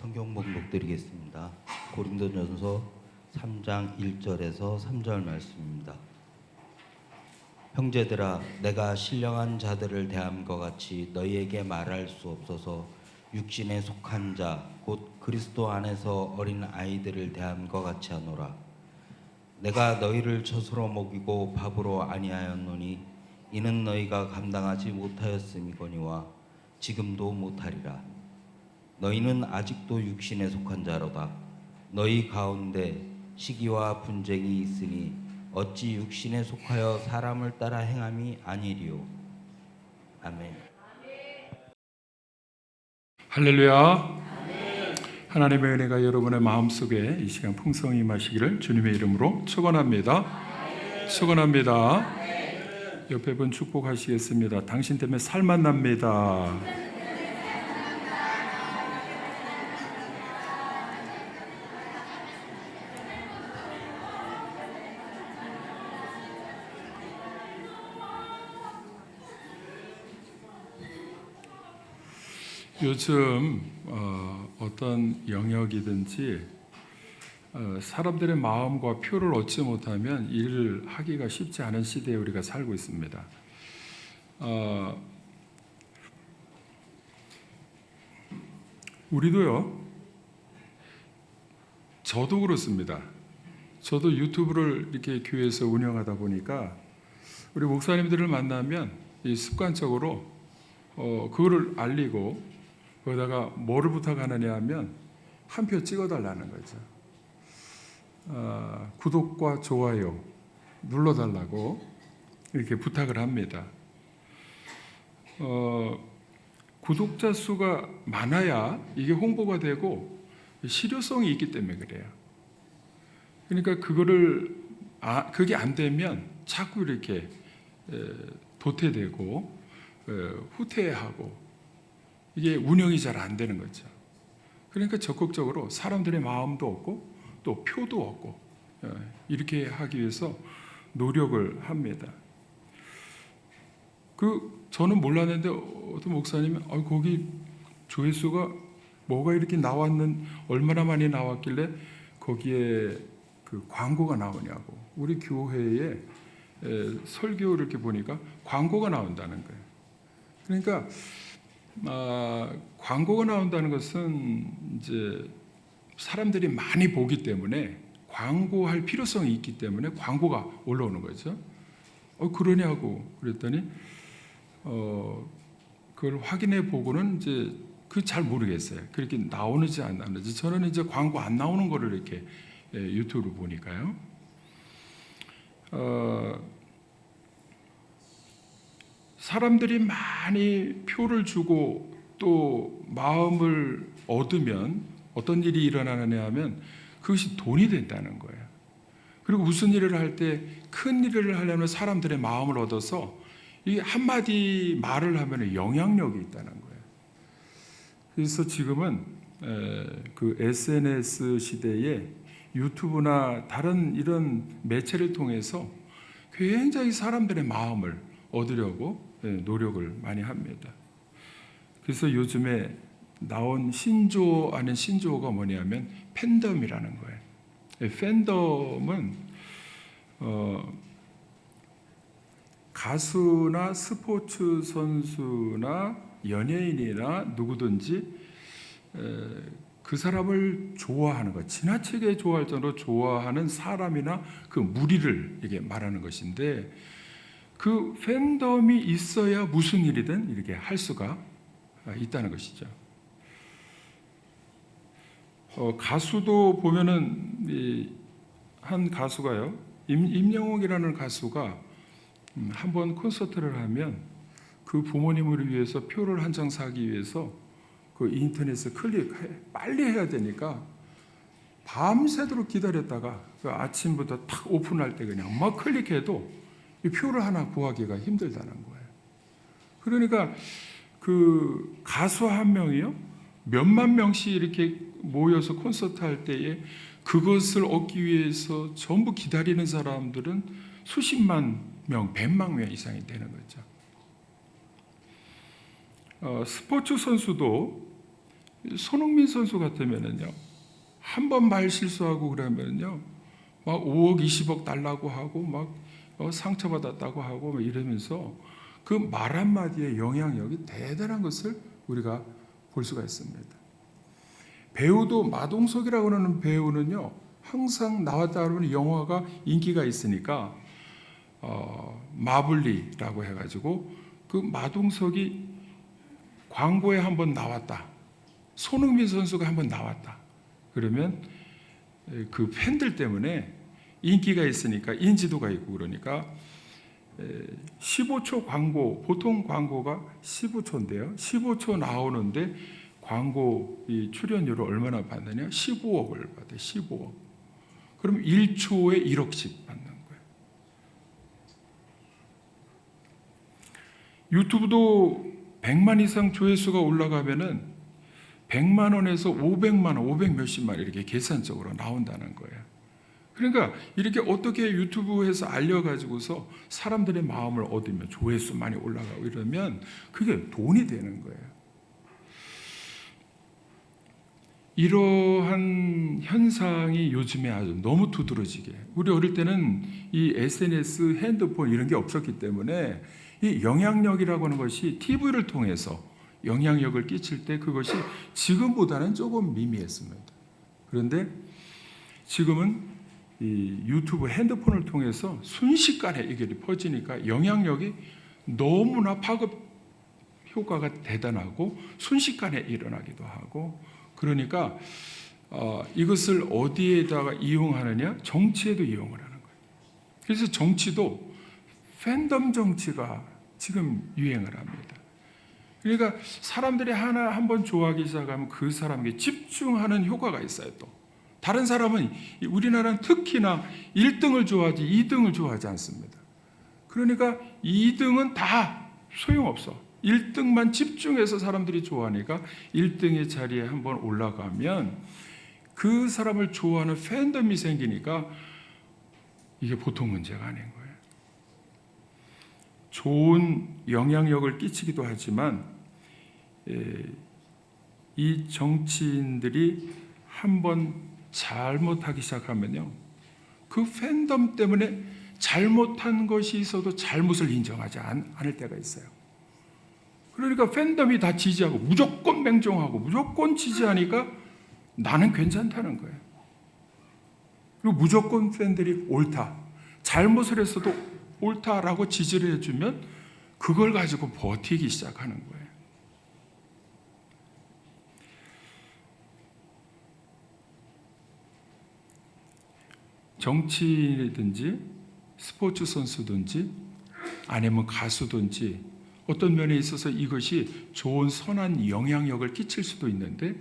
성경 봉독 드리겠습니다. 고린도전서 3장 1절에서 3절 말씀입니다. 형제들아, 내가 신령한 자들을 대함과 같이 너희에게 말할 수 없어서 육신에 속한 자, 곧 그리스도 안에서 어린 아이들을 대함과 같이 하노라. 내가 너희를 젖으로 먹이고 밥으로 아니하였노니 이는 너희가 감당하지 못하였음이거니와 지금도 못하리라. 너희는 아직도 육신에 속한 자로다. 너희 가운데 시기와 분쟁이 있으니 어찌 육신에 속하여 사람을 따라 행함이 아니리요. 아멘. 할렐루야. 하나님의 은혜가 여러분의 마음속에 이 시간 풍성히 임하시기를 주님의 이름으로 축원합니다. 축원합니다. 옆에 분 축복하시겠습니다. 당신 때문에 살맛 납니다. 요즘 어떤 영역이든지 사람들의 마음과 표를 얻지 못하면 일을 하기가 쉽지 않은 시대에 우리가 살고 있습니다. 우리도요, 저도 그렇습니다. 저도 유튜브를 이렇게 교회에서 운영하다 보니까 우리 목사님들을 만나면 이 습관적으로 그거를 알리고 거기다가 뭐를 부탁하느냐 하면 한 표 찍어달라는 거죠. 구독과 좋아요 눌러달라고 이렇게 부탁을 합니다. 구독자 수가 많아야 이게 홍보가 되고 실효성이 있기 때문에 그래요. 그러니까 그게 안 되면 자꾸 이렇게 도태되고 후퇴하고 이게 운영이 잘 안 되는 거죠. 그러니까 적극적으로 사람들의 마음도 얻고 또 표도 얻고 이렇게 하기 위해서 노력을 합니다. 저는 몰랐는데 어떤 목사님이 거기 조회수가 뭐가 이렇게 얼마나 많이 나왔길래 거기에 그 광고가 나오냐고. 우리 교회에 설교를 이렇게 보니까 광고가 나온다는 거예요. 그러니까 광고가 나온다는 것은 이제 사람들이 많이 보기 때문에 광고할 필요성이 있기 때문에 광고가 올라오는 거죠. 그러냐고 그랬더니 그걸 확인해 보고는 이제 잘 모르겠어요. 그렇게 나오는지 안 나오는지. 저는 이제 광고 안 나오는 거를 이렇게 유튜브로 보니까요. 사람들이 많이 표를 주고 또 마음을 얻으면 어떤 일이 일어나느냐 하면 그것이 돈이 된다는 거예요. 그리고 무슨 일을 할 때 큰 일을 하려면 사람들의 마음을 얻어서 이 한마디 말을 하면 영향력이 있다는 거예요. 그래서 지금은 그 SNS 시대에 유튜브나 다른 이런 매체를 통해서 굉장히 사람들의 마음을 얻으려고 노력을 많이 합니다. 그래서 요즘에 나온 신조어 아닌 신조어가 뭐냐면 팬덤이라는 거예요. 팬덤은 가수나 스포츠 선수나 연예인이나 누구든지 그 사람을 좋아하는 것, 지나치게 좋아할 정도로 좋아하는 사람이나 그 무리를 이게 말하는 것인데 그 팬덤이 있어야 무슨 일이든 이렇게 할 수가 있다는 것이죠. 가수도 보면은 한 가수가요, 임영웅이라는 가수가 한번 콘서트를 하면 그 부모님을 위해서 표를 한 장 사기 위해서 그 인터넷에 빨리 해야 되니까 밤새도록 기다렸다가 그 아침부터 탁 오픈할 때 그냥 막 클릭해도 이 표를 하나 구하기가 힘들다는 거예요. 그러니까 그 가수 한 명이요, 몇만 명씩 이렇게 모여서 콘서트 할 때에 그것을 얻기 위해서 전부 기다리는 사람들은 수십만 명, 100만 명 이상이 되는 거죠. 스포츠 선수도 손흥민 선수 같으면은요, 한 번 말 실수하고 그러면요, 막 5억, 20억 달라고 하고 막 상처받았다고 하고 막 이러면서 그 말 한마디의 영향력이 대단한 것을 우리가 볼 수가 있습니다. 배우도 마동석이라고 하는 배우는요, 항상 나왔다 그러면 영화가 인기가 있으니까 마블리라고 해가지고 그 마동석이 광고에 한번 나왔다, 손흥민 선수가 한번 나왔다 그러면 그 팬들 때문에 인기가 있으니까 인지도가 있고 그러니까 15초 광고, 보통 광고가 15초인데요. 15초 나오는데 광고 이 출연료를 얼마나 받느냐? 15억을 받아요. 15억. 그럼 1초에 1억씩 받는 거예요. 유튜브도 100만 이상 조회수가 올라가면은 100만 원에서 500만 원, 500 몇십만 원 이렇게 계산적으로 나온다는 거예요. 그러니까 이렇게 어떻게 유튜브에서 알려가지고서 사람들의 마음을 얻으면 조회수 많이 올라가고 이러면 그게 돈이 되는 거예요. 이러한 현상이 요즘에 아주 너무 두드러지게, 우리 어릴 때는 이 SNS, 핸드폰 이런 게 없었기 때문에 이 영향력이라고 하는 것이 TV를 통해서 영향력을 끼칠 때 그것이 지금보다는 조금 미미했습니다. 그런데 지금은 이 유튜브, 핸드폰을 통해서 순식간에 이게 퍼지니까 영향력이 너무나 파급 효과가 대단하고 순식간에 일어나기도 하고, 그러니까 이것을 어디에다가 이용하느냐? 정치에도 이용을 하는 거예요. 그래서 정치도 팬덤 정치가 지금 유행을 합니다. 그러니까 사람들이 하나 한번 좋아하기 시작하면 그 사람에게 집중하는 효과가 있어요. 또 다른 사람은, 우리나라는 특히나 1등을 좋아하지 2등을 좋아하지 않습니다. 그러니까 2등은 다 소용없어. 1등만 집중해서 사람들이 좋아하니까 1등의 자리에 한번 올라가면 그 사람을 좋아하는 팬덤이 생기니까 이게 보통 문제가 아닌 거예요. 좋은 영향력을 끼치기도 하지만 이 정치인들이 한번 잘못하기 시작하면요, 그 팬덤 때문에 잘못한 것이 있어도 잘못을 인정하지 않을 때가 있어요. 그러니까 팬덤이 다 지지하고 무조건 맹종하고 무조건 지지하니까 나는 괜찮다는 거예요. 그리고 무조건 팬들이 옳다, 잘못을 했어도 옳다라고 지지를 해주면 그걸 가지고 버티기 시작하는 거예요. 정치인이든지 스포츠 선수든지 아니면 가수든지 어떤 면에 있어서 이것이 좋은 선한 영향력을 끼칠 수도 있는데,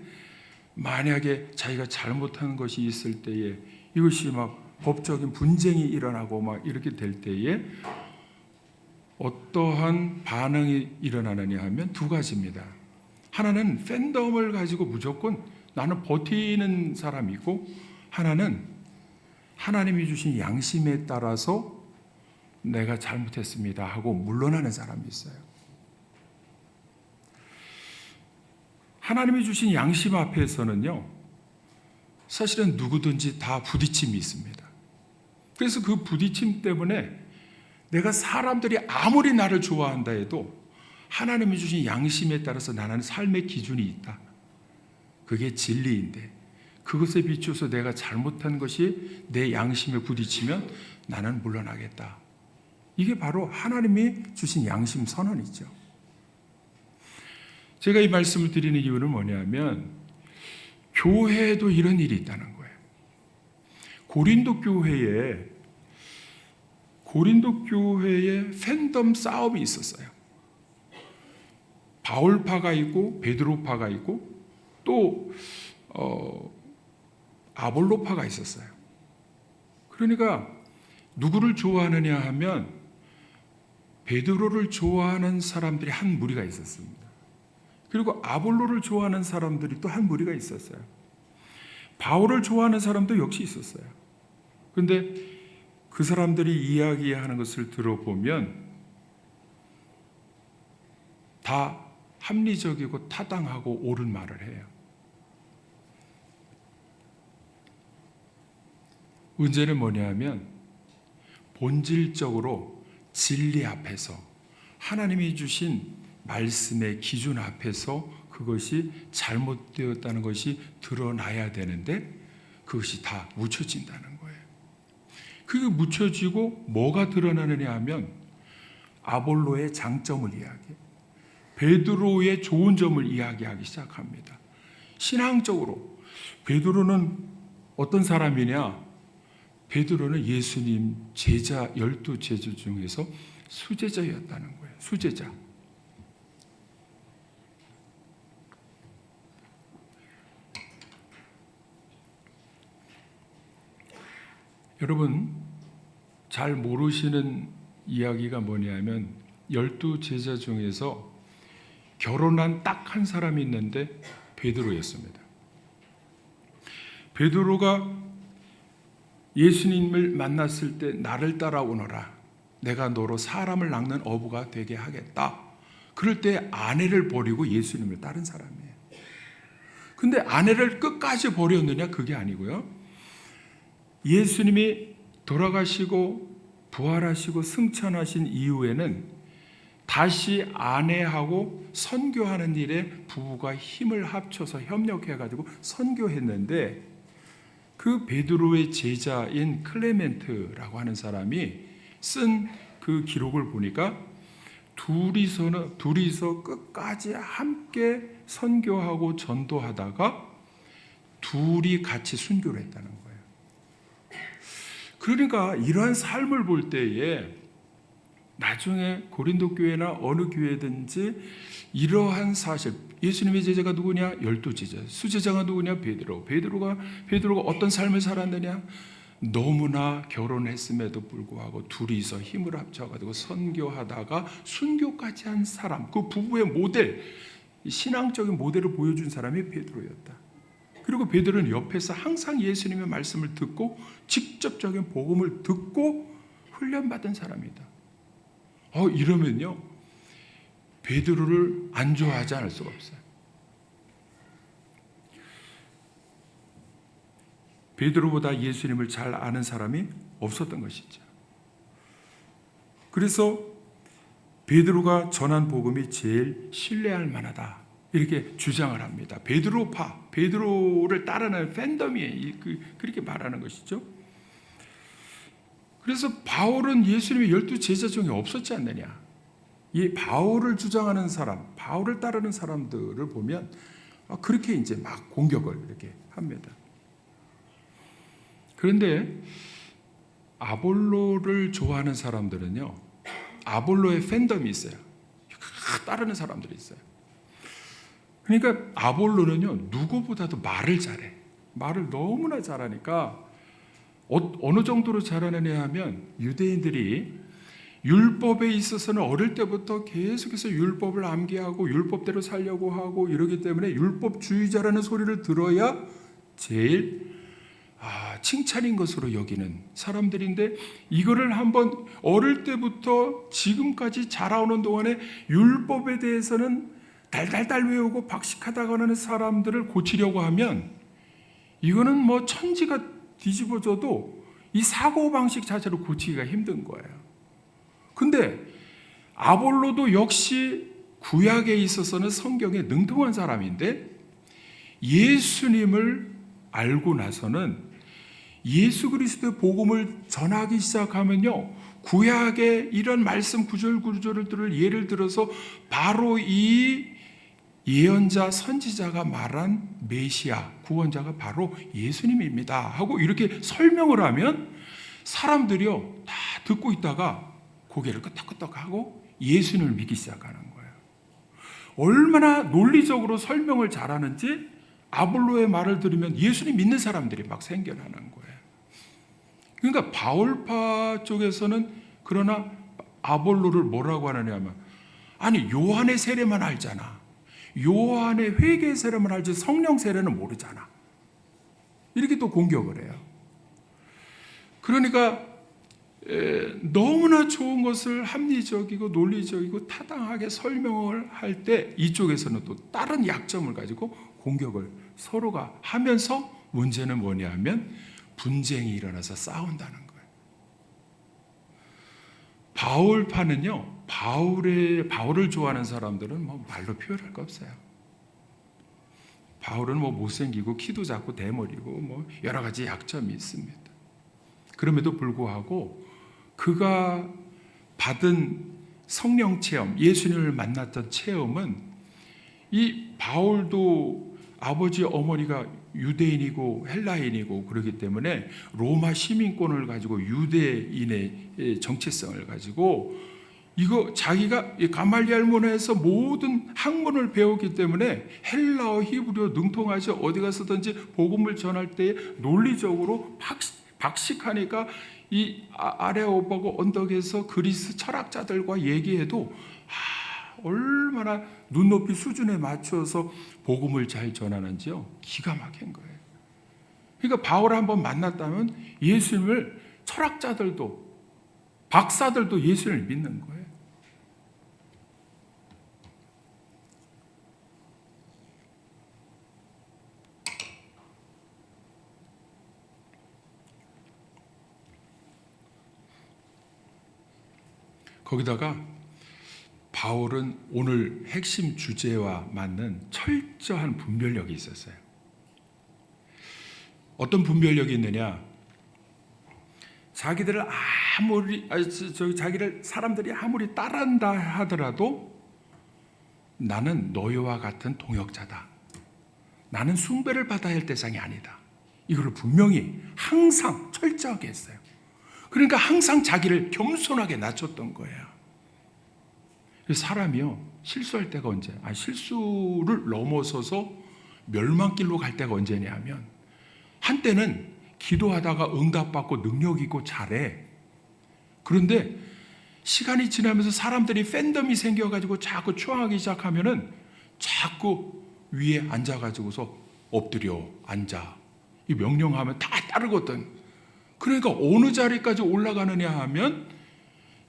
만약에 자기가 잘못한 것이 있을 때에 이것이 막 법적인 분쟁이 일어나고 막 이렇게 될 때에 어떠한 반응이 일어나느냐 하면 두 가지입니다. 하나는 팬덤을 가지고 무조건 나는 버티는 사람이고, 하나는 하나님이 주신 양심에 따라서 내가 잘못했습니다 하고 물러나는 사람이 있어요. 하나님이 주신 양심 앞에서는요, 사실은 누구든지 다 부딪힘이 있습니다. 그래서 그 부딪힘 때문에 내가 사람들이 아무리 나를 좋아한다 해도 하나님이 주신 양심에 따라서 나는 삶의 기준이 있다. 그게 진리인데 그것에 비추어서 내가 잘못한 것이 내 양심에 부딪히면 나는 물러나겠다. 이게 바로 하나님이 주신 양심 선언이죠. 제가 이 말씀을 드리는 이유는 뭐냐면, 교회에도 이런 일이 있다는 거예요. 고린도 교회에 팬덤 싸움이 있었어요. 바울파가 있고 베드로파가 있고 또 아볼로파가 있었어요. 그러니까 누구를 좋아하느냐 하면 베드로를 좋아하는 사람들이 한 무리가 있었습니다. 그리고 아볼로를 좋아하는 사람들이 또 한 무리가 있었어요. 바울을 좋아하는 사람도 역시 있었어요. 그런데 그 사람들이 이야기하는 것을 들어보면 다 합리적이고 타당하고 옳은 말을 해요. 문제는 뭐냐면 본질적으로 진리 앞에서 하나님이 주신 말씀의 기준 앞에서 그것이 잘못되었다는 것이 드러나야 되는데 그것이 다 묻혀진다는 거예요. 그게 묻혀지고 뭐가 드러나느냐 하면 아볼로의 장점을 이야기해, 베드로의 좋은 점을 이야기하기 시작합니다. 신앙적으로 베드로는 어떤 사람이냐? 베드로는 예수님 제자 12제자 중에서 수제자였다는 거예요. 수제자. 여러분 잘 모르시는 이야기가 뭐냐면 12제자 중에서 결혼한 딱 한 사람이 있는데 베드로였습니다. 베드로가 예수님을 만났을 때 나를 따라오너라, 내가 너로 사람을 낚는 어부가 되게 하겠다. 그럴 때 아내를 버리고 예수님을 따른 사람이에요. 근데 아내를 끝까지 버렸느냐? 그게 아니고요. 예수님이 돌아가시고 부활하시고 승천하신 이후에는 다시 아내하고 선교하는 일에 부부가 힘을 합쳐서 협력해가지고 선교했는데 그 베드로의 제자인 클레멘트라고 하는 사람이 쓴 그 기록을 보니까 둘이서 끝까지 함께 선교하고 전도하다가 둘이 같이 순교를 했다는 거예요. 그러니까 이러한 삶을 볼 때에 나중에 고린도 교회나 어느 교회든지 이러한 사실, 예수님의 제자가 누구냐? 12제자. 수제자가 누구냐? 베드로. 베드로가 어떤 삶을 살았느냐? 너무나 결혼했음에도 불구하고 둘이서 힘을 합쳐가지고 선교하다가 순교까지 한 사람, 그 부부의 모델, 신앙적인 모델을 보여준 사람이 베드로였다. 그리고 베드로는 옆에서 항상 예수님의 말씀을 듣고 직접적인 복음을 듣고 훈련받은 사람이다. 이러면요, 베드로를 안 좋아하지 않을 수가 없어요. 베드로보다 예수님을 잘 아는 사람이 없었던 것이죠. 그래서 베드로가 전한 복음이 제일 신뢰할 만하다, 이렇게 주장을 합니다. 베드로파, 베드로를 따르는 팬덤이 그렇게 말하는 것이죠. 그래서 바울은 예수님의 12제자 중에 없었지 않느냐. 이 바울을 주장하는 사람, 바울을 따르는 사람들을 보면 그렇게 이제 막 공격을 이렇게 합니다. 그런데 아볼로를 좋아하는 사람들은요, 아볼로의 팬덤이 있어요. 따르는 사람들이 있어요. 그러니까 아볼로는요, 누구보다도 말을 잘해. 말을 너무나 잘하니까 어느 정도로 잘하느냐 하면, 유대인들이 율법에 있어서는 어릴 때부터 계속해서 율법을 암기하고 율법대로 살려고 하고 이러기 때문에 율법주의자라는 소리를 들어야 제일 칭찬인 것으로 여기는 사람들인데, 이거를 한번 어릴 때부터 지금까지 자라오는 동안에 율법에 대해서는 달달달 외우고 박식하다가는 사람들을 고치려고 하면 이거는 뭐 천지가 뒤집어져도 이 사고방식 자체로 고치기가 힘든 거예요. 근데 아볼로도 역시 구약에 있어서는 성경에 능통한 사람인데, 예수님을 알고 나서는 예수 그리스도의 복음을 전하기 시작하면요, 구약의 이런 말씀 구절구절을 예를 들어서 바로 이 예언자 선지자가 말한 메시아 구원자가 바로 예수님입니다 하고 이렇게 설명을 하면 사람들이요 다 듣고 있다가 고개를 끄덕끄덕하고 예수님을 믿기 시작하는 거예요. 얼마나 논리적으로 설명을 잘하는지 아볼로의 말을 들으면 예수님 믿는 사람들이 막 생겨나는 거예요. 그러니까 바울파 쪽에서는 그러나 아볼로를 뭐라고 하느냐면, 아니 요한의 세례만 알잖아, 요한의 회개 세례만 알지 성령 세례는 모르잖아, 이렇게 또 공격을 해요. 그러니까 너무나 좋은 것을 합리적이고 논리적이고 타당하게 설명을 할 때 이쪽에서는 또 다른 약점을 가지고 공격을 서로가 하면서, 문제는 뭐냐 하면 분쟁이 일어나서 싸운다는 거예요. 바울파는요, 바울을 좋아하는 사람들은 뭐 말로 표현할 거 없어요. 바울은 뭐 못생기고 키도 작고 대머리고 뭐 여러 가지 약점이 있습니다. 그럼에도 불구하고 그가 받은 성령 체험, 예수님을 만났던 체험은 이 바울도 아버지 어머니가 유대인이고 헬라인이고 그렇기 때문에 로마 시민권을 가지고 유대인의 정체성을 가지고 이거 자기가 가말리엘 문화에서 모든 학문을 배웠기 때문에 헬라어, 히브리어 능통하지 어디 가서든지 복음을 전할 때 논리적으로 박식하니까 이 아레오파고 언덕에서 그리스 철학자들과 얘기해도 얼마나 눈높이 수준에 맞춰서 복음을 잘 전하는지요. 기가 막힌 거예요. 그러니까 바울을 한번 만났다면 예수님을 철학자들도 박사들도 예수님을 믿는 거예요. 거기다가 바울은 오늘 핵심 주제와 맞는 철저한 분별력이 있었어요. 어떤 분별력이 있느냐? 자기를 사람들이 아무리 따른다 하더라도 나는 너희와 같은 동역자다. 나는 숭배를 받아야 할 대상이 아니다. 이걸 분명히 항상 철저하게 했어요. 그러니까 항상 자기를 겸손하게 낮췄던 거예요. 사람이요, 실수할 때가 언제? 실수를 넘어서서 멸망길로 갈 때가 언제냐 하면, 한때는 기도하다가 응답받고 능력 있고 잘해. 그런데 시간이 지나면서 사람들이 팬덤이 생겨가지고 자꾸 추앙하기 시작하면은 자꾸 위에 앉아가지고서 엎드려 앉아. 이 명령하면 다 따르거든. 그러니까 어느 자리까지 올라가느냐 하면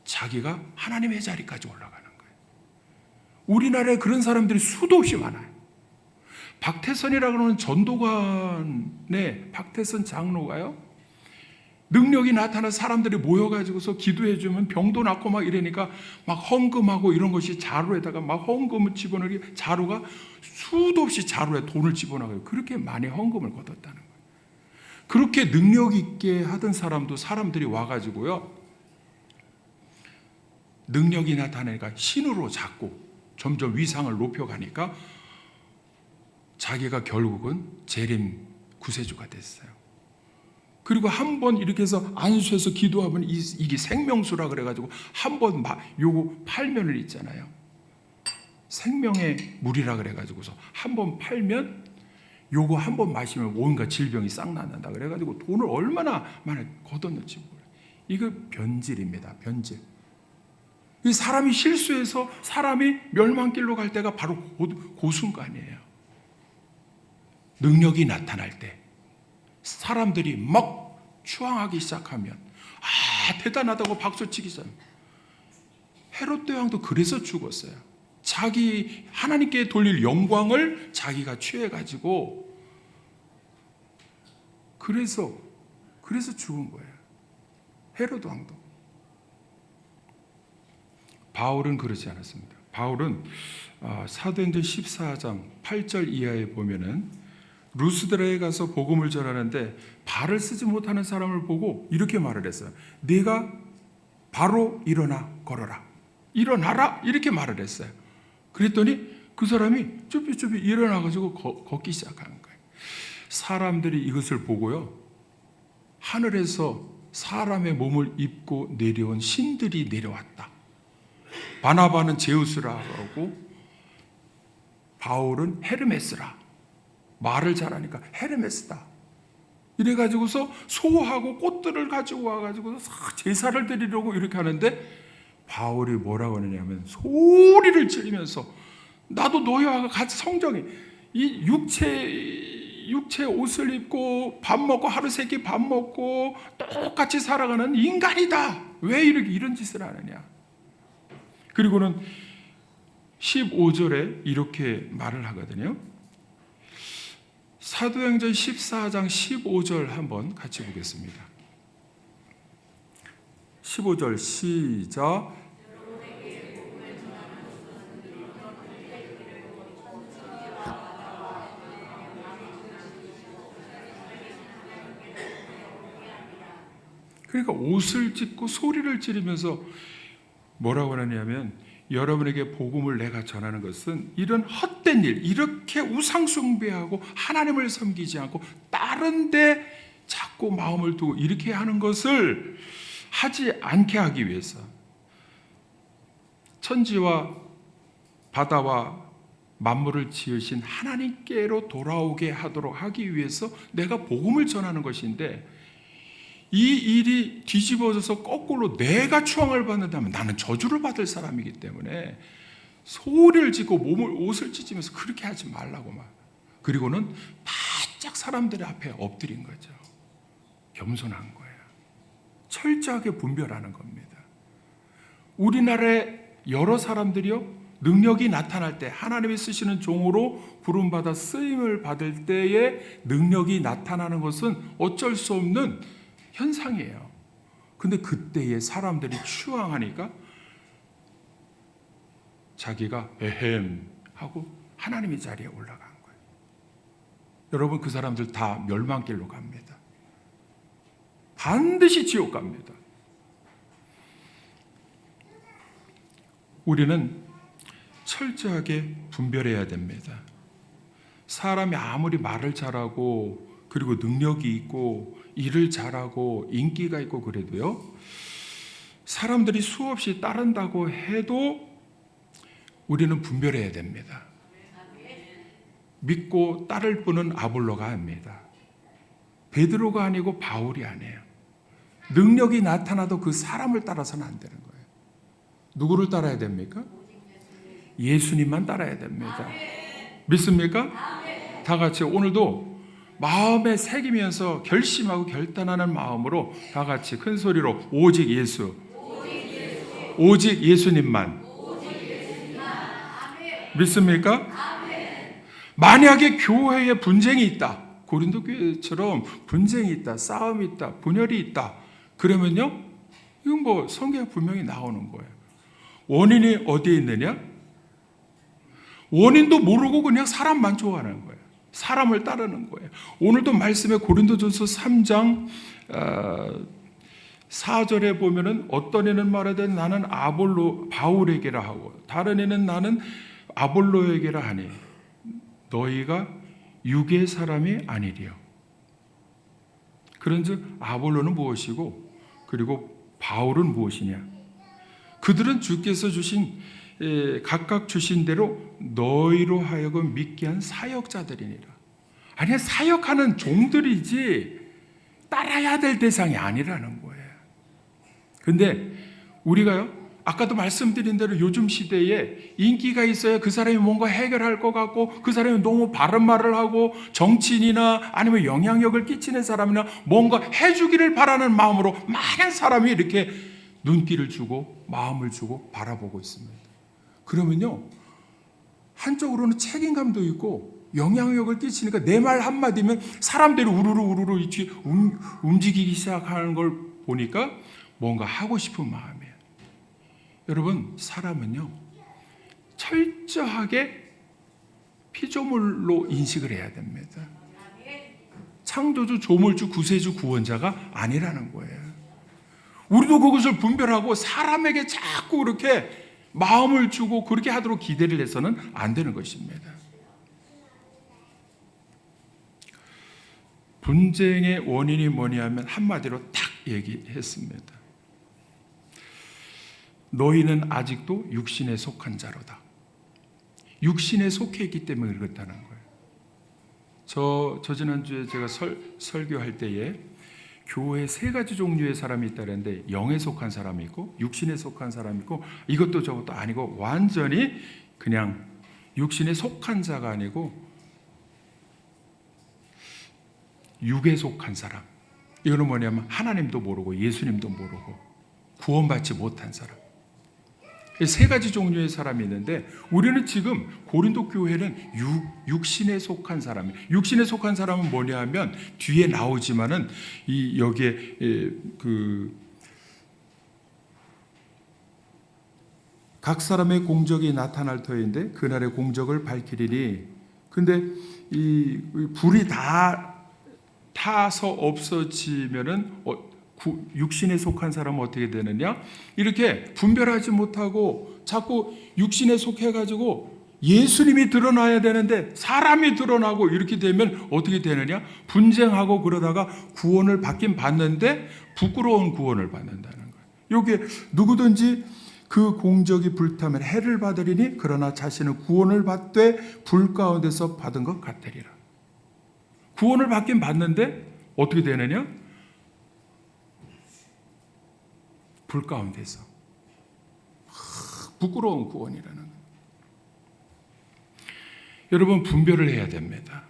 자기가 하나님의 자리까지 올라가는 거예요. 우리나라에 그런 사람들이 수도 없이 많아요. 박태선이라고 하는 전도관의 박태선 장로가요, 능력이 나타나 사람들이 모여가지고서 기도해주면 병도 낫고 막 이러니까 막 헌금하고 이런 것이 자루에다가 막 헌금을 집어넣기, 자루가 수도 없이 자루에 돈을 집어넣어요. 그렇게 많이 헌금을 걷었다는 거예요. 그렇게 능력 있게 하던 사람도 사람들이 와가지고요, 능력이 나타나니까 신으로 자꾸 점점 위상을 높여가니까 자기가 결국은 재림 구세주가 됐어요. 그리고 한 번 이렇게 해서 안수해서 기도하면 이게 생명수라 그래가지고 한 번 요거 팔면을 있잖아요. 생명의 물이라 그래가지고서 한 번 팔면 요거 한 번 마시면 온갖 질병이 싹 낫는다 그래가지고 돈을 얼마나 많이 걷어넣지 몰라요. 이거 변질입니다. 변질. 이 사람이 실수해서 사람이 멸망길로 갈 때가 바로 그 순간이에요. 능력이 나타날 때 사람들이 막 추앙하기 시작하면 대단하다고 박수치기 시작합니다. 헤롯 대왕도 그래서 죽었어요. 자기 하나님께 돌릴 영광을 자기가 취해가지고 그래서 죽은 거예요. 헤롯 왕도. 바울은 그렇지 않았습니다. 바울은 사도행전 14장 8절 이하에 보면은 루스드라에 가서 복음을 전하는데 발을 쓰지 못하는 사람을 보고 이렇게 말을 했어요. 네가 바로 일어나 걸어라. 일어나라 이렇게 말을 했어요. 그랬더니 그 사람이 쭈삐쭈삐 일어나가지고 걷기 시작하는 거예요. 사람들이 이것을 보고요, 하늘에서 사람의 몸을 입고 내려온 신들이 내려왔다. 바나바는 제우스라 하고 바울은 헤르메스라. 말을 잘하니까 헤르메스다. 이래가지고서 소하고 꽃들을 가지고 와가지고 제사를 드리려고 이렇게 하는데 바울이 뭐라고 하느냐면 소리를 지르면서 나도 너희와 같이 성정이 이 육체 옷을 입고 밥 먹고 하루 세 끼 밥 먹고 똑같이 살아가는 인간이다. 왜 이런 짓을 하느냐. 그리고는 15절에 이렇게 말을 하거든요. 사도행전 14장 15절 한번 같이 보겠습니다. 15절 시작. 그러니까 옷을 찢고 소리를 지르면서 뭐라고 하냐면, 여러분에게 복음을 내가 전하는 것은 이런 헛된 일, 이렇게 우상 숭배하고 하나님을 섬기지 않고 다른 데 자꾸 마음을 두고 이렇게 하는 것을 하지 않게 하기 위해서, 천지와 바다와 만물을 지으신 하나님께로 돌아오게 하도록 하기 위해서 내가 복음을 전하는 것인데, 이 일이 뒤집어져서 거꾸로 내가 추앙을 받는다면 나는 저주를 받을 사람이기 때문에 소리를 지고 옷을 찢으면서 그렇게 하지 말라고 말. 그리고는 바짝 사람들 앞에 엎드린 거죠. 겸손한 거예요. 철저하게 분별하는 겁니다. 우리나라의 여러 사람들이요, 능력이 나타날 때, 하나님이 쓰시는 종으로 부름받아 쓰임을 받을 때의 능력이 나타나는 것은 어쩔 수 없는 현상이에요. 근데 그때에 사람들이 추앙하니까 자기가 에헴 하고 하나님의 자리에 올라간 거예요. 여러분, 그 사람들 다 멸망길로 갑니다. 반드시 지옥 갑니다. 우리는 철저하게 분별해야 됩니다. 사람이 아무리 말을 잘하고 그리고 능력이 있고 일을 잘하고 인기가 있고 그래도요, 사람들이 수없이 따른다고 해도 우리는 분별해야 됩니다. 믿고 따를 분은 아볼로가 아닙니다. 베드로가 아니고 바울이 아니에요. 능력이 나타나도 그 사람을 따라서는 안 되는 거예요. 누구를 따라야 됩니까? 예수님만 따라야 됩니다. 믿습니까? 다 같이 오늘도 마음에 새기면서 결심하고 결단하는 마음으로 다 같이 큰 소리로 오직 예수, 오직 예수님만. 믿습니까? 만약에 교회에 분쟁이 있다, 고린도 교회처럼 분쟁이 있다, 싸움이 있다, 분열이 있다, 그러면요, 이건 뭐 성경에 분명히 나오는 거예요. 원인이 어디에 있느냐? 원인도 모르고 그냥 사람만 좋아하는 거예요. 사람을 따르는 거예요. 오늘도 말씀에 고린도전서 3장 4절에 보면은 어떤 이는 말하되 나는 바울에게라 하고 다른 이는 나는 아볼로에게라 하니 너희가 육의 사람이 아니리요. 그런즉 아볼로는 무엇이고 그리고 바울은 무엇이냐? 그들은 주께서 주신 각각 주신 대로 너희로 하여금 믿게 한 사역자들이니라. 아니, 사역하는 종들이지 따라야 될 대상이 아니라는 거예요. 근데 우리가요, 아까도 말씀드린 대로 요즘 시대에 인기가 있어야 그 사람이 뭔가 해결할 것 같고, 그 사람이 너무 바른 말을 하고 정치인이나 아니면 영향력을 끼치는 사람이나 뭔가 해주기를 바라는 마음으로 많은 사람이 이렇게 눈길을 주고 마음을 주고 바라보고 있습니다. 그러면요, 한쪽으로는 책임감도 있고 영향력을 끼치니까 내 말 한마디면 사람들이 우르르 움직이기 시작하는 걸 보니까 뭔가 하고 싶은 마음이에요. 여러분, 사람은요, 철저하게 피조물로 인식을 해야 됩니다. 창조주, 조물주, 구세주, 구원자가 아니라는 거예요. 우리도 그것을 분별하고 사람에게 자꾸 그렇게 마음을 주고 그렇게 하도록 기대를 해서는 안 되는 것입니다. 분쟁의 원인이 뭐냐면 한마디로 딱 얘기했습니다. 너희는 아직도 육신에 속한 자로다. 육신에 속해 있기 때문에 그렇다는 거예요. 저 지난주에 제가 설교할 때에 교회에 세 가지 종류의 사람이 있다는데, 영에 속한 사람이 있고 육신에 속한 사람이 있고 이것도 저것도 아니고 완전히 그냥 육신에 속한 자가 아니고 육에 속한 사람. 이거는 뭐냐면 하나님도 모르고 예수님도 모르고 구원받지 못한 사람. 세 가지 종류의 사람이 있는데 우리는 지금 고린도 교회는 육신에 속한 사람이에요. 육신에 속한 사람은 뭐냐 하면 뒤에 나오지만은 이 여기에 각 사람의 공적이 나타날 터인데 그날의 공적을 밝히리니. 근데 이 불이 다 타서 없어지면은 육신에 속한 사람은 어떻게 되느냐? 이렇게 분별하지 못하고 자꾸 육신에 속해가지고 예수님이 드러나야 되는데 사람이 드러나고 이렇게 되면 어떻게 되느냐? 분쟁하고 그러다가 구원을 받긴 받는데 부끄러운 구원을 받는다는 거예요. 여기에 누구든지 그 공적이 불타면 해를 받으리니 그러나 자신은 구원을 받되 불 가운데서 받은 것 같으리라. 구원을 받긴 받는데 어떻게 되느냐? 불 가운데서. 부끄러운 구원이라는 거예요. 여러분, 분별을 해야 됩니다.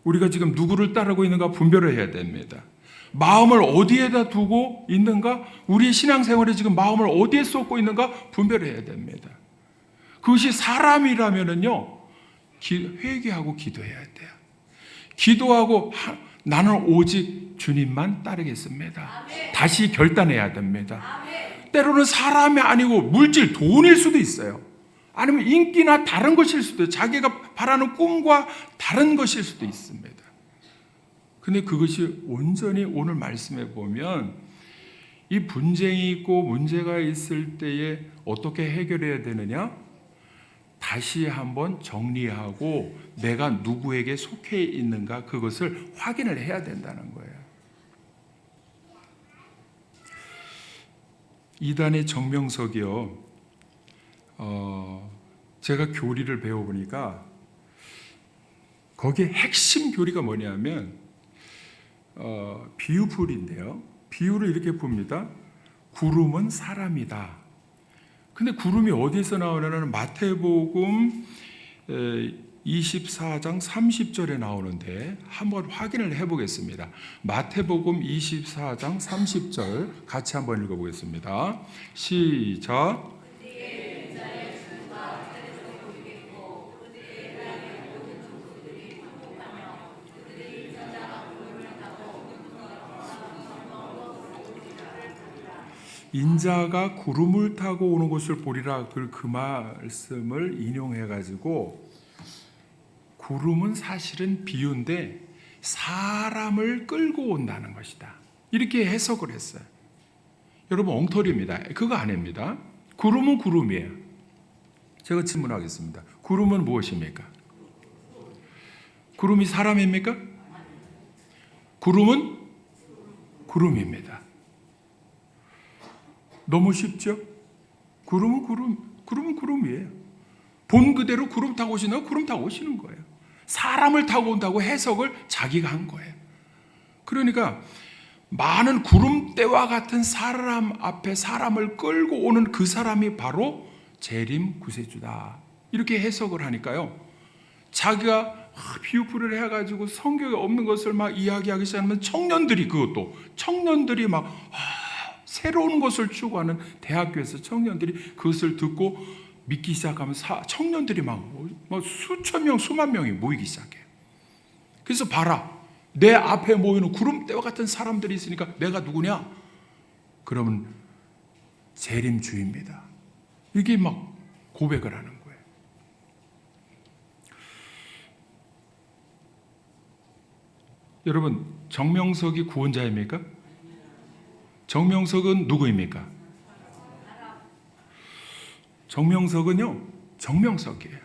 우리가 지금 누구를 따르고 있는가 분별을 해야 됩니다. 마음을 어디에다 두고 있는가, 우리의 신앙생활에 지금 마음을 어디에 쏟고 있는가 분별해야 됩니다. 그것이 사람이라면은요, 회개하고 기도해야 돼요. 기도하고 나는 오직 주님만 따르겠습니다. 다시 결단해야 됩니다. 때로는 사람이 아니고 물질, 돈일 수도 있어요. 아니면 인기나 다른 것일 수도 있어요. 자기가 바라는 꿈과 다른 것일 수도 있습니다. 근데 그것이 온전히 오늘 말씀에 보면 이 분쟁이 있고 문제가 있을 때에 어떻게 해결해야 되느냐? 다시 한번 정리하고 내가 누구에게 속해 있는가 그것을 확인을 해야 된다는 거예요. 이단의 정명석이요. 제가 교리를 배워보니까 거기에 핵심 교리가 뭐냐면 비유풀인데요. 비유를 이렇게 봅니다. 구름은 사람이다. 근데 구름이 어디서 나오냐면 마태복음 24장 30절에 나오는데 한번 확인을 해보겠습니다. 마태복음 24장 30절 같이 한번 읽어보겠습니다. 시작. 인자가 구름을 타고 오는 것을 보리라. 그 말씀을 인용해가지고 구름은 사실은 비유인데 사람을 끌고 온다는 것이다. 이렇게 해석을 했어요. 여러분 엉터리입니다. 그거 아닙니다. 구름은 구름이에요. 제가 질문하겠습니다. 구름은 무엇입니까? 구름이 사람입니까? 구름은 구름입니다. 너무 쉽죠? 구름은 구름이에요. 본 그대로 구름 타고 오시는 거 구름 타고 오시는 거예요. 사람을 타고 온다고 해석을 자기가 한 거예요. 그러니까 많은 구름대와 같은 사람 앞에 사람을 끌고 오는 그 사람이 바로 재림 구세주다. 이렇게 해석을 하니까요. 자기가 비유풀이를 해가지고 성경에 없는 것을 막 이야기하기 시작하면 청년들이 막 새로운 것을 추구하는 대학교에서 청년들이 그것을 듣고 믿기 시작하면 청년들이 막 수천 명, 수만 명이 모이기 시작해요. 그래서 봐라, 내 앞에 모이는 구름대와 같은 사람들이 있으니까 내가 누구냐? 그러면 재림주입니다. 이게 막 고백을 하는 거예요. 여러분, 정명석이 구원자입니까? 정명석은 누구입니까? 정명석은요, 정명석이에요.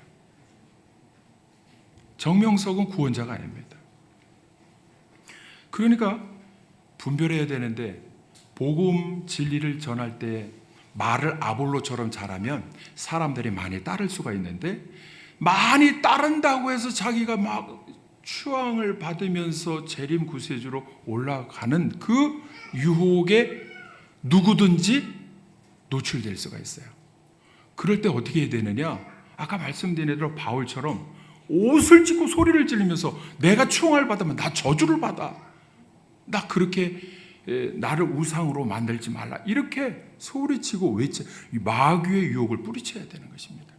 정명석은 구원자가 아닙니다. 그러니까 분별해야 되는데 복음 진리를 전할 때 말을 아볼로처럼 잘하면 사람들이 많이 따를 수가 있는데 많이 따른다고 해서 자기가 막 추앙을 받으면서 재림 구세주로 올라가는 그 유혹에 누구든지 노출될 수가 있어요. 그럴 때 어떻게 해야 되느냐? 아까 말씀드린 대로 바울처럼 옷을 찢고 소리를 지르면서 내가 추앙을 받으면 나 저주를 받아. 나 그렇게 나를 우상으로 만들지 말라. 이렇게 소리치고 외쳐 이 마귀의 유혹을 뿌리쳐야 되는 것입니다.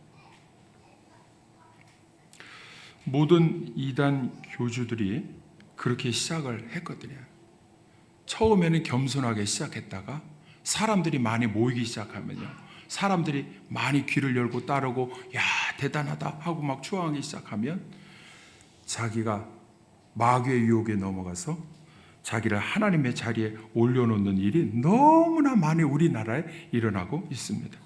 모든 이단 교주들이 그렇게 시작을 했거든요. 처음에는 겸손하게 시작했다가 사람들이 많이 모이기 시작하면요, 사람들이 많이 귀를 열고 따르고 야 대단하다 하고 막 추앙하기 시작하면 자기가 마귀의 유혹에 넘어가서 자기를 하나님의 자리에 올려놓는 일이 너무나 많이 우리나라에 일어나고 있습니다.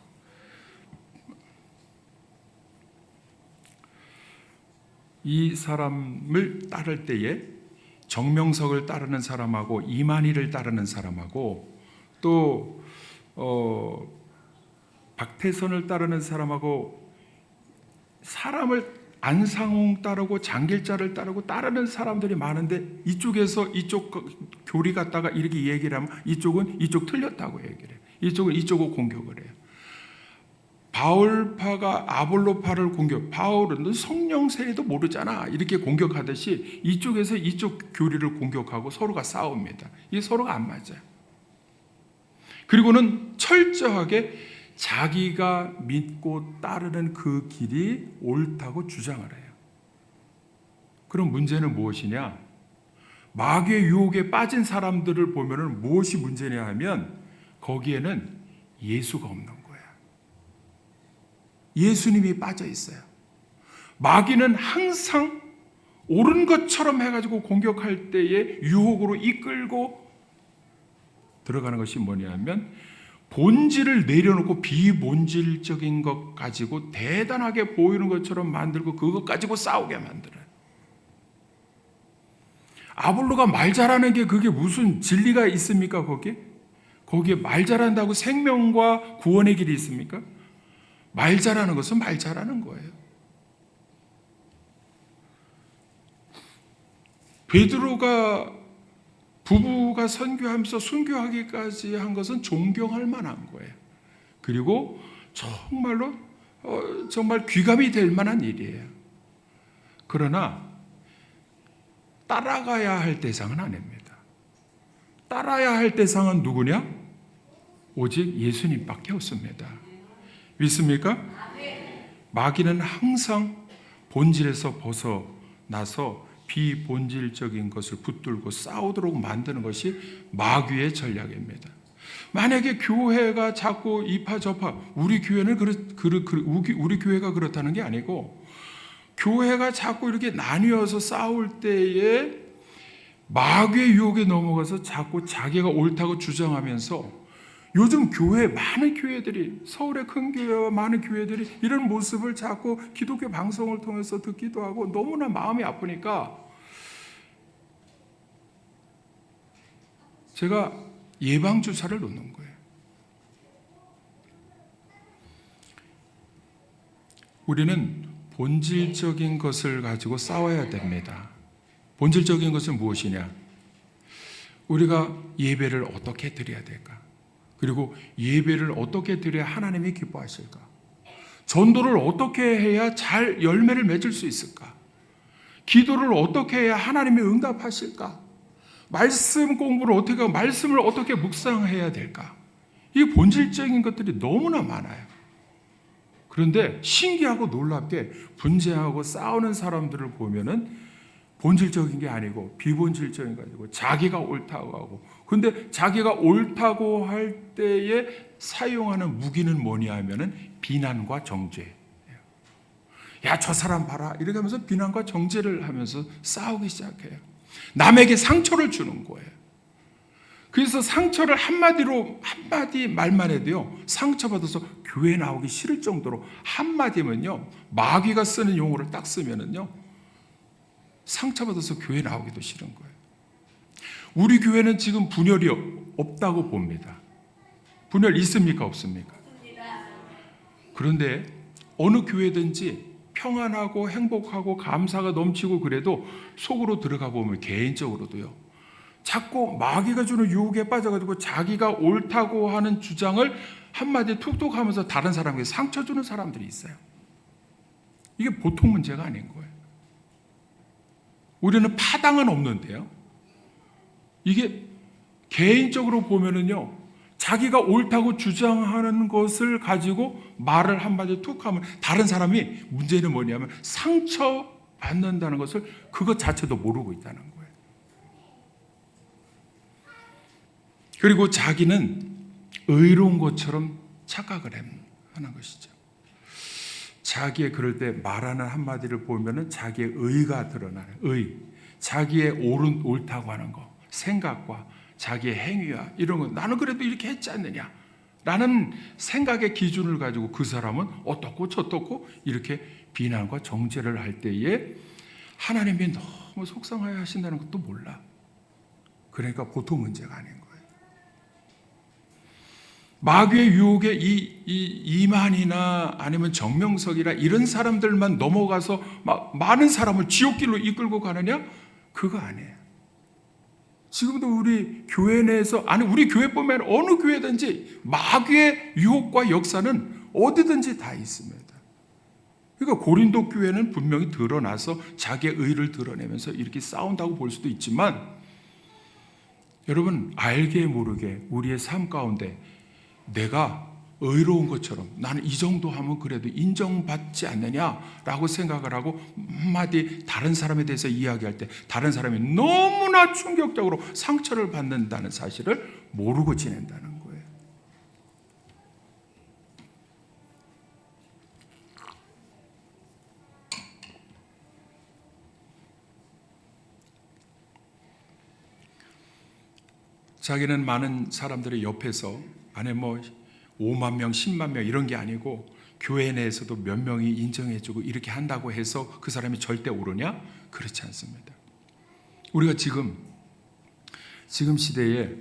이 사람을 따를 때에 정명석을 따르는 사람하고 이만희를 따르는 사람하고 또 박태선을 따르는 사람하고 사람을 안상홍 따르고 장길자를 따르고 따르는 사람들이 많은데 이쪽에서 이쪽 교리 갖다가 이렇게 얘기를 하면 이쪽은 이쪽 틀렸다고 얘기를 해요. 이쪽은 이쪽을 공격을 해요. 바울파가 아볼로파를 공격, 바울은 성령 세례도 모르잖아 이렇게 공격하듯이 이쪽에서 이쪽 교리를 공격하고 서로가 싸웁니다. 이게 서로가 안 맞아요. 그리고는 철저하게 자기가 믿고 따르는 그 길이 옳다고 주장을 해요. 그럼 문제는 무엇이냐? 마귀의 유혹에 빠진 사람들을 보면 무엇이 문제냐 하면 거기에는 예수가 없는 거예요. 예수님이 빠져 있어요. 마귀는 항상 옳은 것처럼 해가지고 공격할 때에 유혹으로 이끌고 들어가는 것이 뭐냐면 본질을 내려놓고 비본질적인 것 가지고 대단하게 보이는 것처럼 만들고 그것 가지고 싸우게 만들어요. 아볼로가 말 잘하는 게 그게 무슨 진리가 있습니까? 거기에 말 잘한다고 생명과 구원의 길이 있습니까? 말 잘하는 것은 말 잘하는 거예요. 베드로가 부부가 선교하면서 순교하기까지 한 것은 존경할 만한 거예요. 그리고 정말로 정말 귀감이 될 만한 일이에요. 그러나 따라가야 할 대상은 아닙니다. 따라야 할 대상은 누구냐? 오직 예수님밖에 없습니다. 믿습니까? 마귀는 항상 본질에서 벗어나서 비본질적인 것을 붙들고 싸우도록 만드는 것이 마귀의 전략입니다. 만약에 교회가 자꾸 이파저파, 우리 교회는 우리 교회가 그렇다는 게 아니고 교회가 자꾸 이렇게 나뉘어서 싸울 때에 마귀의 유혹에 넘어가서 자꾸 자기가 옳다고 주장하면서 요즘 교회 많은 교회들이 서울의 큰 교회와 많은 교회들이 이런 모습을 자꾸 기독교 방송을 통해서 듣기도 하고 너무나 마음이 아프니까 제가 예방주사를 놓는 거예요. 우리는 본질적인 것을 가지고 싸워야 됩니다. 본질적인 것은 무엇이냐? 우리가 예배를 어떻게 드려야 될까? 그리고 예배를 어떻게 드려야 하나님이 기뻐하실까? 전도를 어떻게 해야 잘 열매를 맺을 수 있을까? 기도를 어떻게 해야 하나님이 응답하실까? 말씀 공부를 어떻게 하고 말씀을 어떻게 묵상해야 될까? 이 본질적인 것들이 너무나 많아요. 그런데 신기하고 놀랍게 분쟁하고 싸우는 사람들을 보면은 본질적인 게 아니고 비본질적인 거 가지고 자기가 옳다고 하고, 근데 자기가 옳다고 할 때에 사용하는 무기는 뭐냐 하면은 비난과 정죄. 야, 저 사람 봐라 이렇게 하면서 비난과 정죄를 하면서 싸우기 시작해요. 남에게 상처를 주는 거예요. 그래서 상처를 한마디 말만 해도요, 상처받아서 교회 나오기 싫을 정도로 한마디면요, 마귀가 쓰는 용어를 딱 쓰면은요, 상처받아서 교회 나오기도 싫은 거예요. 우리 교회는 지금 분열이 없다고 봅니다. 분열 있습니까? 없습니까? 그런데 어느 교회든지 평안하고 행복하고 감사가 넘치고 그래도 속으로 들어가 보면 개인적으로도요, 자꾸 마귀가 주는 유혹에 빠져가지고 자기가 옳다고 하는 주장을 한마디 툭툭 하면서 다른 사람에게 상처 주는 사람들이 있어요. 이게 보통 문제가 아닌 거예요. 우리는 파당은 없는데요, 이게 개인적으로 보면은요, 자기가 옳다고 주장하는 것을 가지고 말을 한마디 툭 하면 다른 사람이 문제는 뭐냐면 상처받는다는 것을 그것 자체도 모르고 있다는 거예요. 그리고 자기는 의로운 것처럼 착각을 하는 것이죠. 자기의 그럴 때 말하는 한마디를 보면은 자기의 의가 드러나는 의, 자기의 옳다고 하는 거, 생각과 자기의 행위와 이런 거, 나는 그래도 이렇게 했지 않느냐 라는 생각의 기준을 가지고 그 사람은 어떻고 저떻고 이렇게 비난과 정죄를 할 때에 하나님이 너무 속상하게 하신다는 것도 몰라. 그러니까 보통 문제가 아닌 거예요. 마귀의 유혹에 이만이나 아니면 정명석이나 이런 사람들만 넘어가서 많은 사람을 지옥길로 이끌고 가느냐? 그거 아니에요. 지금도 우리 교회 내에서, 아니 우리 교회뿐만 아니라 어느 교회든지 마귀의 유혹과 역사는 어디든지 다 있습니다. 그러니까 고린도 교회는 분명히 드러나서 자기의 의를 드러내면서 이렇게 싸운다고 볼 수도 있지만, 여러분 알게 모르게 우리의 삶 가운데 내가 의로운 것처럼 나는 이 정도 하면 그래도 인정받지 않느냐라고 생각을 하고 한마디 다른 사람에 대해서 이야기할 때 다른 사람이 너무나 충격적으로 상처를 받는다는 사실을 모르고 지낸다는 거예요. 자기는 많은 사람들의 옆에서, 안에 5만 명, 10만 명 이런 게 아니고 교회 내에서도 몇 명이 인정해주고 이렇게 한다고 해서 그 사람이 절대 옳으냐? 그렇지 않습니다. 우리가 지금 시대에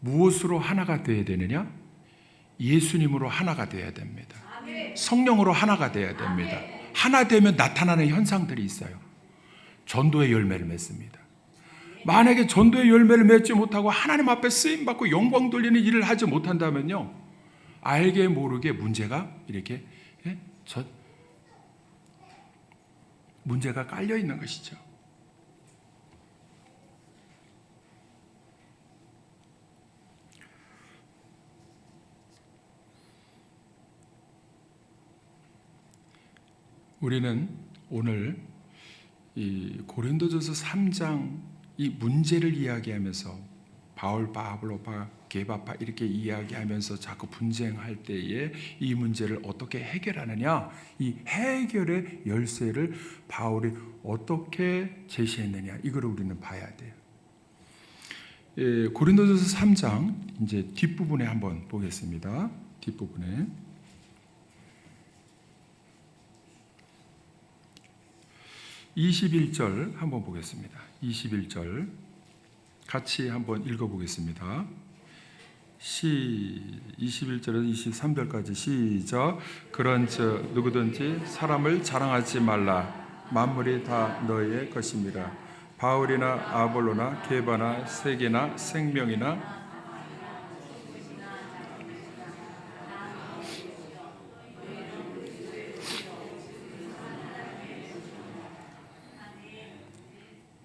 무엇으로 하나가 되어야 되느냐? 예수님으로 하나가 되어야 됩니다. 성령으로 하나가 되어야 됩니다. 하나 되면 나타나는 현상들이 있어요. 전도의 열매를 맺습니다. 만약에 전도의 열매를 맺지 못하고 하나님 앞에 쓰임받고 영광 돌리는 일을 하지 못한다면요, 알게 모르게 문제가 이렇게 문제가 깔려 있는 것이죠. 우리는 오늘 이 고린도전서 3장 이 문제를 이야기하면서 바울, 바블로파, 게바파 이렇게 이야기하면서 자꾸 분쟁할 때에 이 문제를 어떻게 해결하느냐, 이 해결의 열쇠를 바울이 어떻게 제시했느냐, 이걸 우리는 봐야 돼요. 고린도전서 3장 이제 뒷부분에 한번 보겠습니다. 뒷부분에 21절 한번 보겠습니다. 21절 같이 한번 읽어보겠습니다. 21절에서 23절까지 시작. 그런즉 누구든지 사람을 자랑하지 말라. 만물이 다 너희의 것입니다. 바울이나 아볼로나 게바나 세계나 생명이나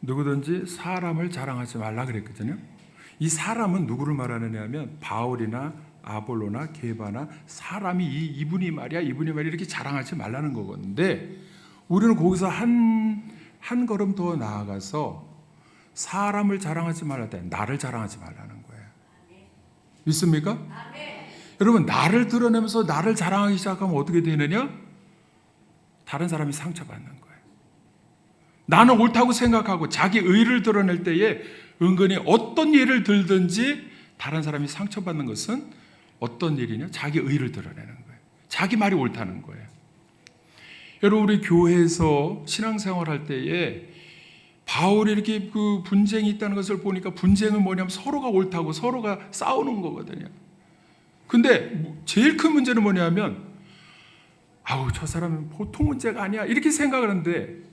누구든지 사람을 자랑하지 말라 그랬거든요. 이 사람은 누구를 말하느냐 하면 바울이나 아볼로나 게바나 사람이 이분이 말이야 이렇게 자랑하지 말라는 거건데, 우리는 거기서 한 걸음 더 나아가서 사람을 자랑하지 말라 때 나를 자랑하지 말라는 거예요. 믿습니까? 여러분, 나를 드러내면서 나를 자랑하기 시작하면 어떻게 되느냐? 다른 사람이 상처받는 거예요. 나는 옳다고 생각하고 자기 의를 드러낼 때에 은근히 어떤 예를 들든지 다른 사람이 상처받는 것은 어떤 일이냐? 자기 의를 드러내는 거예요. 자기 말이 옳다는 거예요. 여러분, 우리 교회에서 신앙생활 할 때에 바울이 이렇게 그 분쟁이 있다는 것을 보니까, 분쟁은 뭐냐면 서로가 옳다고 서로가 싸우는 거거든요. 근데 제일 큰 문제는 뭐냐면, 아우 저 사람은 보통 문제가 아니야 이렇게 생각을 하는데,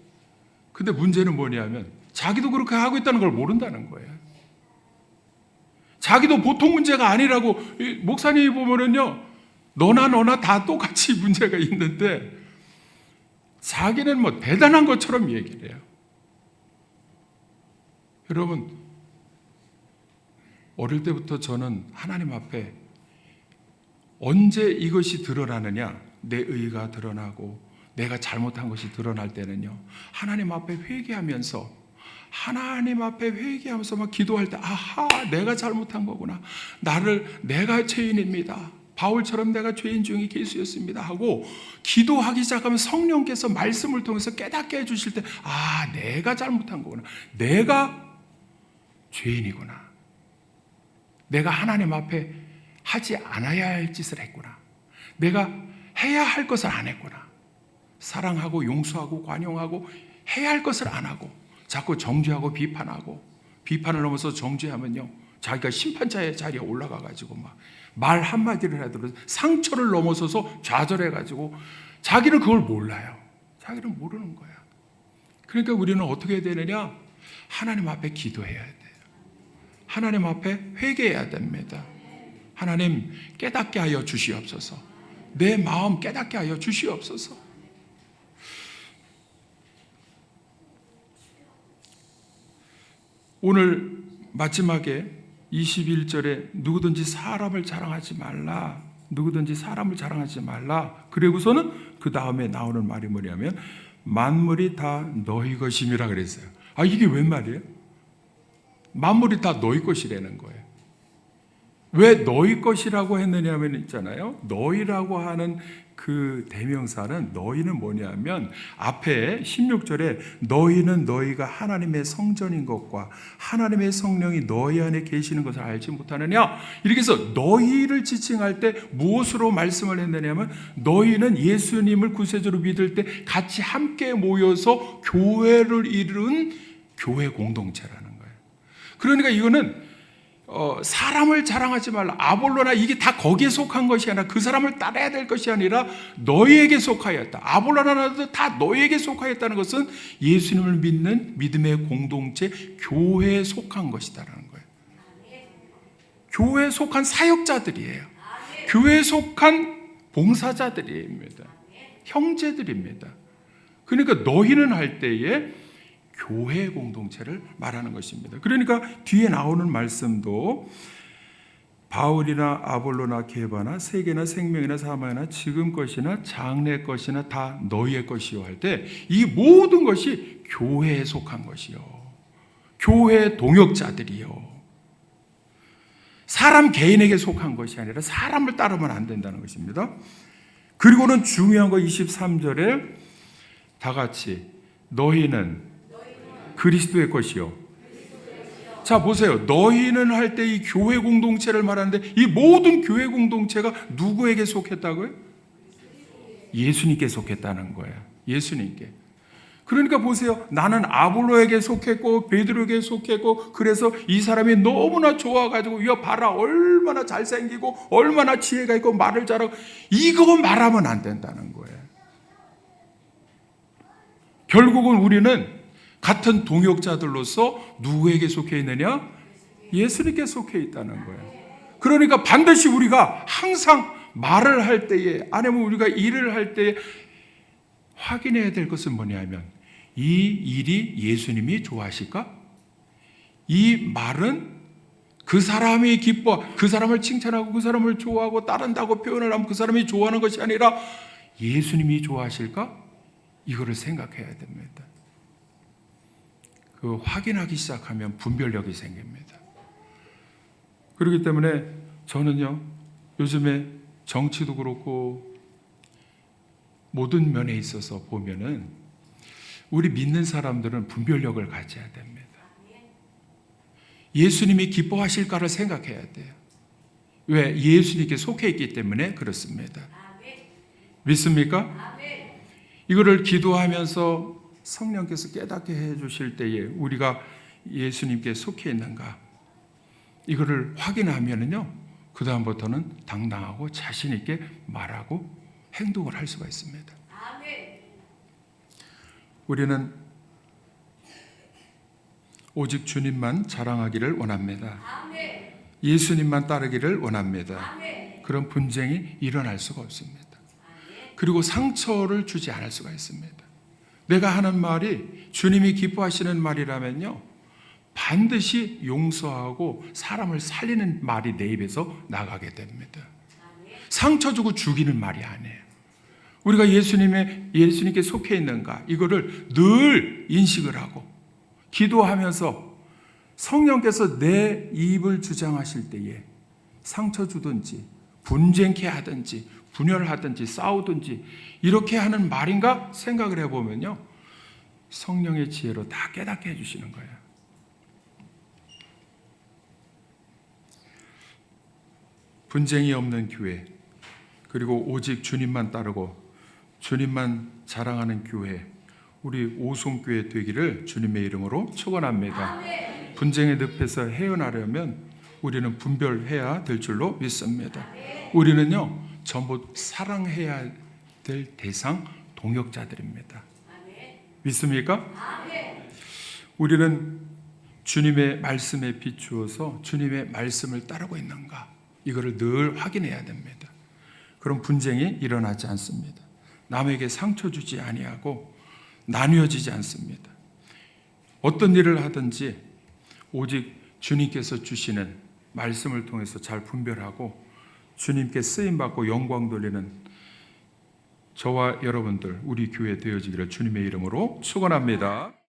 근데 문제는 뭐냐면 자기도 그렇게 하고 있다는 걸 모른다는 거예요. 자기도 보통 문제가 아니라고. 목사님이 보면은요, 너나 다 똑같이 문제가 있는데 자기는 뭐 대단한 것처럼 얘기를 해요. 여러분, 어릴 때부터 저는 하나님 앞에 언제 이것이 드러나느냐, 내 의가 드러나고 내가 잘못한 것이 드러날 때는요, 하나님 앞에 회개하면서 막 기도할 때, 아하, 내가 잘못한 거구나. 내가 죄인입니다. 바울처럼 내가 죄인 중에 계수였습니다 하고 기도하기 시작하면 성령께서 말씀을 통해서 깨닫게 해주실 때, 아, 내가 잘못한 거구나. 내가 죄인이구나. 내가 하나님 앞에 하지 않아야 할 짓을 했구나. 내가 해야 할 것을 안 했구나. 사랑하고 용서하고 관용하고 해야 할 것을 안 하고 자꾸 정죄하고 비판하고, 비판을 넘어서 정죄하면요, 자기가 심판자의 자리에 올라가가지고 막 말 한마디를 하더라도 상처를 넘어서서 좌절해가지고 자기는 그걸 몰라요. 자기는 모르는 거야. 그러니까 우리는 어떻게 해야 되느냐? 하나님 앞에 기도해야 돼요. 하나님 앞에 회개해야 됩니다. 하나님 깨닫게 하여 주시옵소서. 내 마음 깨닫게 하여 주시옵소서. 오늘 마지막에 21절에 누구든지 사람을 자랑하지 말라. 누구든지 사람을 자랑하지 말라. 그리고서는 그 다음에 나오는 말이 뭐냐면 만물이 다 너희 것임이라 그랬어요. 아, 이게 웬 말이에요? 만물이 다 너희 것이라는 거예요. 왜 너희 것이라고 했느냐면 있잖아요. 너희라고 하는 그 대명사는, 너희는 뭐냐면 앞에 16절에 너희는 너희가 하나님의 성전인 것과 하나님의 성령이 너희 안에 계시는 것을 알지 못하느냐, 이렇게 해서 너희를 지칭할 때 무엇으로 말씀을 했느냐면 너희는 예수님을 구세주로 믿을 때 같이 함께 모여서 교회를 이룬 교회 공동체라는 거예요. 그러니까 이거는 사람을 자랑하지 말라. 아볼로나 이게 다 거기에 속한 것이 아니라, 그 사람을 따라야 될 것이 아니라 너희에게 속하였다. 아볼로나도 다 너희에게 속하였다는 것은 예수님을 믿는 믿음의 공동체, 교회에 속한 것이다라는 거예요. 교회에 속한 사역자들이에요. 교회에 속한 봉사자들입니다. 형제들입니다. 그러니까 너희는 할 때에 교회 공동체를 말하는 것입니다. 그러니까 뒤에 나오는 말씀도 바울이나 아볼로나 게바나 세계나 생명이나 사마나 지금 것이나 장래 것이나 다 너희의 것이요 할 때 이 모든 것이 교회에 속한 것이요, 교회 동역자들이요, 사람 개인에게 속한 것이 아니라 사람을 따르면 안 된다는 것입니다. 그리고는 중요한 거 23절에 다 같이 너희는 그리스도의 것이요. 자, 보세요. 너희는 할 때 이 교회 공동체를 말하는데 이 모든 교회 공동체가 누구에게 속했다고요? 예수님께 속했다는 거예요. 예수님께. 그러니까 보세요. 나는 아볼로에게 속했고 베드로에게 속했고, 그래서 이 사람이 너무나 좋아가지고 이거 봐라, 얼마나 잘생기고 얼마나 지혜가 있고 말을 잘하고, 이거 말하면 안 된다는 거예요. 결국은 우리는 같은 동역자들로서 누구에게 속해 있느냐? 예수님께 속해 있다는 거예요. 그러니까 반드시 우리가 항상 말을 할 때에, 아니면 우리가 일을 할 때에 확인해야 될 것은 뭐냐면, 이 일이 예수님이 좋아하실까? 이 말은 그 사람이 기뻐, 그 사람을 칭찬하고 그 사람을 좋아하고 따른다고 표현을 하면 그 사람이 좋아하는 것이 아니라 예수님이 좋아하실까? 이거를 생각해야 됩니다. 그 확인하기 시작하면 분별력이 생깁니다. 그렇기 때문에 저는요, 요즘에 정치도 그렇고 모든 면에 있어서 보면은 우리 믿는 사람들은 분별력을 가져야 됩니다. 예수님이 기뻐하실까를 생각해야 돼요. 왜? 예수님께 속해 있기 때문에 그렇습니다. 믿습니까? 이거를 기도하면서 성령께서 깨닫게 해 주실 때에 우리가 예수님께 속해 있는가, 이거를 확인하면은요, 그 다음부터는 당당하고 자신 있게 말하고 행동을 할 수가 있습니다. 우리는 오직 주님만 자랑하기를 원합니다. 예수님만 따르기를 원합니다. 그런 분쟁이 일어날 수가 없습니다. 그리고 상처를 주지 않을 수가 있습니다. 내가 하는 말이 주님이 기뻐하시는 말이라면요, 반드시 용서하고 사람을 살리는 말이 내 입에서 나가게 됩니다. 상처 주고 죽이는 말이 아니에요. 우리가 예수님께 속해 있는가 이거를 늘 인식을 하고 기도하면서 성령께서 내 입을 주장하실 때에 상처 주든지 분쟁케 하든지 분열하든지 싸우든지 이렇게 하는 말인가 생각을 해보면요, 성령의 지혜로 다 깨닫게 해주시는 거예요. 분쟁이 없는 교회, 그리고 오직 주님만 따르고 주님만 자랑하는 교회, 우리 오송교회 되기를 주님의 이름으로 축원합니다. 분쟁의 늪에서 헤어나려면 우리는 분별해야 될 줄로 믿습니다. 우리는요, 전부 사랑해야 될 대상 동역자들입니다. 믿습니까? 우리는 주님의 말씀에 비추어서 주님의 말씀을 따르고 있는가, 이거를 늘 확인해야 됩니다. 그럼 분쟁이 일어나지 않습니다. 남에게 상처 주지 아니하고 나뉘어지지 않습니다. 어떤 일을 하든지 오직 주님께서 주시는 말씀을 통해서 잘 분별하고 주님께 쓰임받고 영광 돌리는 저와 여러분들, 우리 교회 되어지기를 주님의 이름으로 축원합니다.